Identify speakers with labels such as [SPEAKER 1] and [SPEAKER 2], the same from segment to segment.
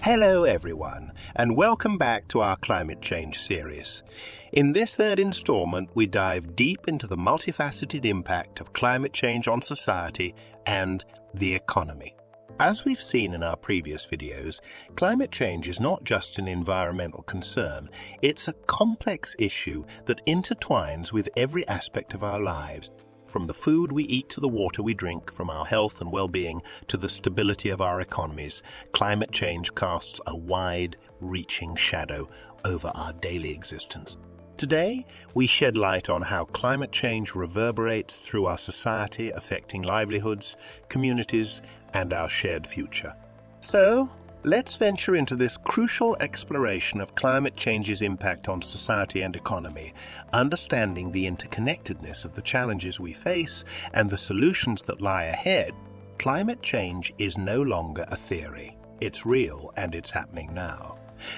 [SPEAKER 1] Hello everyone, and welcome back to our climate change series. In this third installment, we dive deep into the multifaceted impact of climate change on society and the economy. As we've seen in our previous videos, climate change is not just an environmental concern, it's a complex issue that intertwines with every aspect of our lives. From the food we eat to the water we drink, from our health and well-being to the stability of our economies, climate change casts a wide-reaching shadow over our daily existence. Today, we shed light on how climate change reverberates through our society, affecting livelihoods, communities, and our shared future. So, let's venture into this crucial exploration of climate change's impact on society and economy, understanding the interconnectedness of the challenges we face and the solutions that lie ahead. Climate change is no longer a theory. It's real and it's happening now.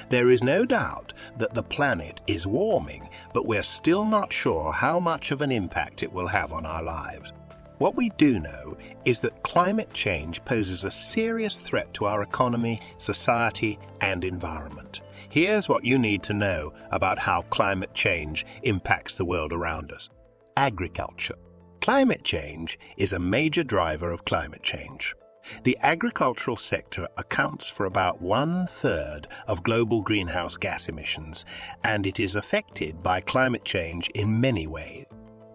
[SPEAKER 1] There is no doubt that the planet is warming, but we're still not sure how much of an impact it will have on our lives. What we do know is that climate change poses a serious threat to our economy, society, and environment. Here's what you need to know about how climate change impacts the world around us. Agriculture. Climate change is a major driver of climate change. The agricultural sector accounts for about 1/3 of global greenhouse gas emissions, and it is affected by climate change in many ways.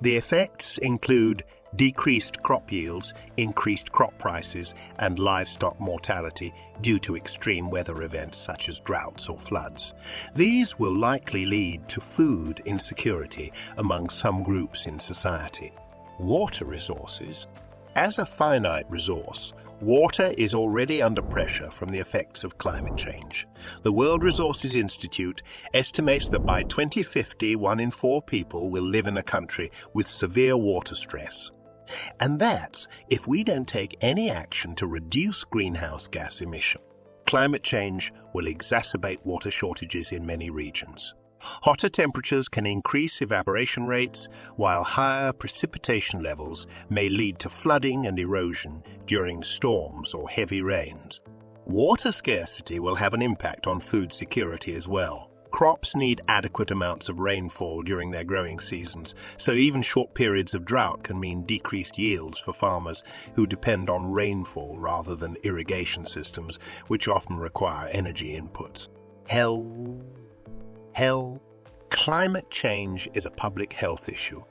[SPEAKER 1] The effects include decreased crop yields, increased crop prices, and livestock mortality due to extreme weather events such as droughts or floods. These will likely lead to food insecurity among some groups in society. Water resources. As a finite resource, water is already under pressure from the effects of climate change. The World Resources Institute estimates that by 2050, 1 in 4 people will live in a country with severe water stress. And that's if we don't take any action to reduce greenhouse gas emission. Climate change will exacerbate water shortages in many regions. Hotter temperatures can increase evaporation rates, while higher precipitation levels may lead to flooding and erosion during storms or heavy rains. Water scarcity will have an impact on food security as well. Crops need adequate amounts of rainfall during their growing seasons, so even short periods of drought can mean decreased yields for farmers who depend on rainfall rather than irrigation systems, which often require energy inputs. Climate change is a public health issue.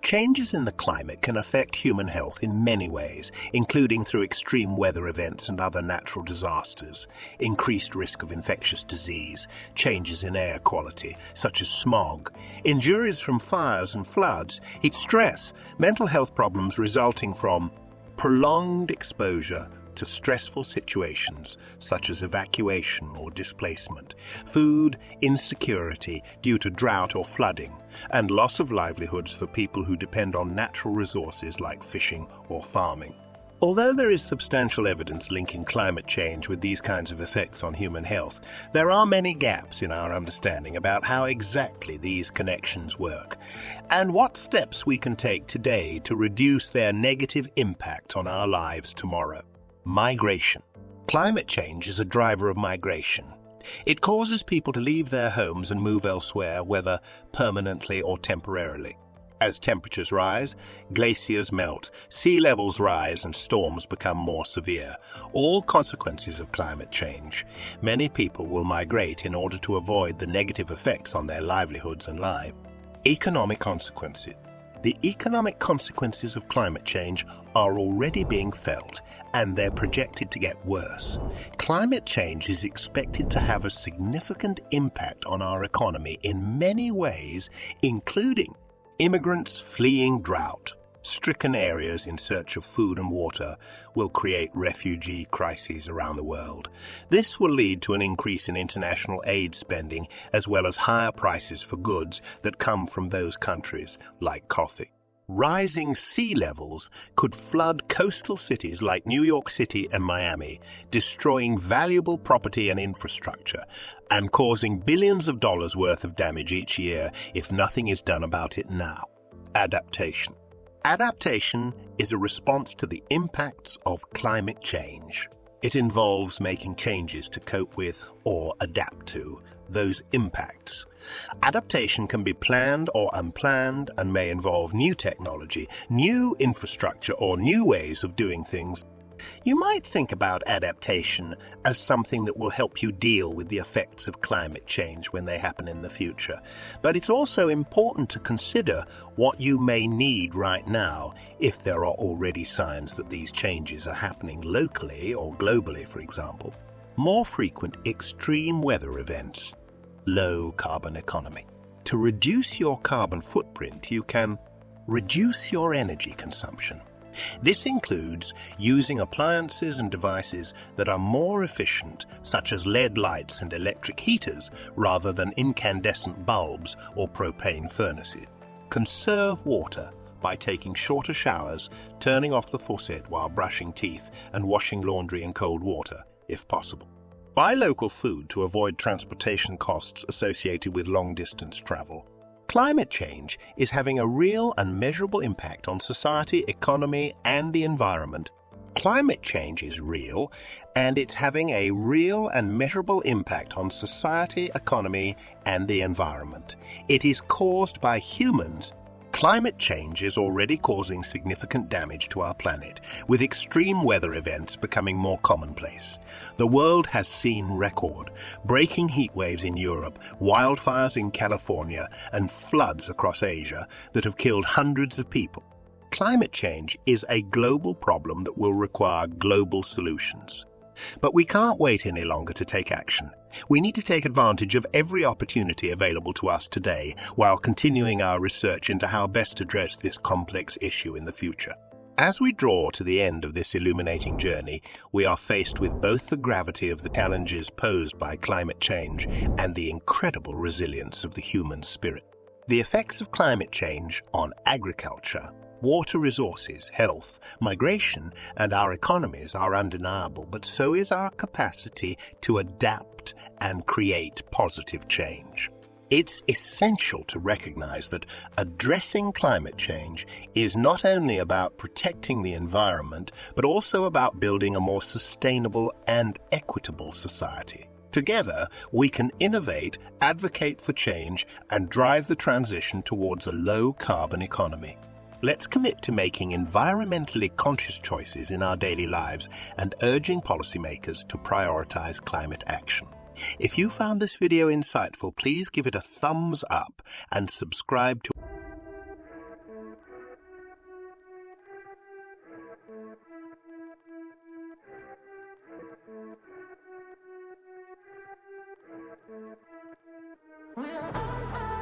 [SPEAKER 1] Changes in the climate can affect human health in many ways, including through extreme weather events and other natural disasters, increased risk of infectious disease, changes in air quality, such as smog, injuries from fires and floods, heat stress, mental health problems resulting from prolonged exposure to stressful situations such as evacuation or displacement, food insecurity due to drought or flooding, and loss of livelihoods for people who depend on natural resources like fishing or farming. Although there is substantial evidence linking climate change with these kinds of effects on human health, there are many gaps in our understanding about how exactly these connections work, and what steps we can take today to reduce their negative impact on our lives tomorrow. Migration. Climate change is a driver of migration. It causes people to leave their homes and move elsewhere, whether permanently or temporarily. As temperatures rise, glaciers melt, sea levels rise, and storms become more severe, all consequences of climate change. Many people will migrate in order to avoid the negative effects on their livelihoods and lives. Economic consequences. The economic consequences of climate change are already being felt, and they're projected to get worse. Climate change is expected to have a significant impact on our economy in many ways, including immigrants fleeing drought. Stricken areas in search of food and water will create refugee crises around the world. This will lead to an increase in international aid spending, as well as higher prices for goods that come from those countries, like coffee. Rising sea levels could flood coastal cities like New York City and Miami, destroying valuable property and infrastructure, and causing billions of dollars worth of damage each year if nothing is done about it now. Adaptation. Adaptation is a response to the impacts of climate change. It involves making changes to cope with or adapt to those impacts. Adaptation can be planned or unplanned and may involve new technology, new infrastructure, or new ways of doing things. You might think about adaptation as something that will help you deal with the effects of climate change when they happen in the future. But it's also important to consider what you may need right now if there are already signs that these changes are happening locally or globally, for example. More frequent extreme weather events. Low carbon economy. To reduce your carbon footprint, you can reduce your energy consumption. This includes using appliances and devices that are more efficient, such as LED lights and electric heaters, rather than incandescent bulbs or propane furnaces. Conserve water by taking shorter showers, turning off the faucet while brushing teeth, and washing laundry in cold water, if possible. Buy local food to avoid transportation costs associated with long-distance travel. Climate change is having a real and measurable impact on society, economy, and the environment. Climate change is real, and it's having a real and measurable impact on society, economy, and the environment. It is caused by humans. Climate change is already causing significant damage to our planet, with extreme weather events becoming more commonplace. The world has seen record-breaking heat waves in Europe, wildfires in California, and floods across Asia that have killed hundreds of people. Climate change is a global problem that will require global solutions. But we can't wait any longer to take action. We need to take advantage of every opportunity available to us today while continuing our research into how best to address this complex issue in the future. As we draw to the end of this illuminating journey, we are faced with both the gravity of the challenges posed by climate change and the incredible resilience of the human spirit. The effects of climate change on agriculture, water resources, health, migration, and our economies are undeniable, but so is our capacity to adapt and create positive change. It's essential to recognize that addressing climate change is not only about protecting the environment, but also about building a more sustainable and equitable society. Together, we can innovate, advocate for change, and drive the transition towards a low-carbon economy. Let's commit to making environmentally conscious choices in our daily lives and urging policymakers to prioritize climate action. If you found this video insightful, please give it a thumbs up and subscribe to
[SPEAKER 2] We are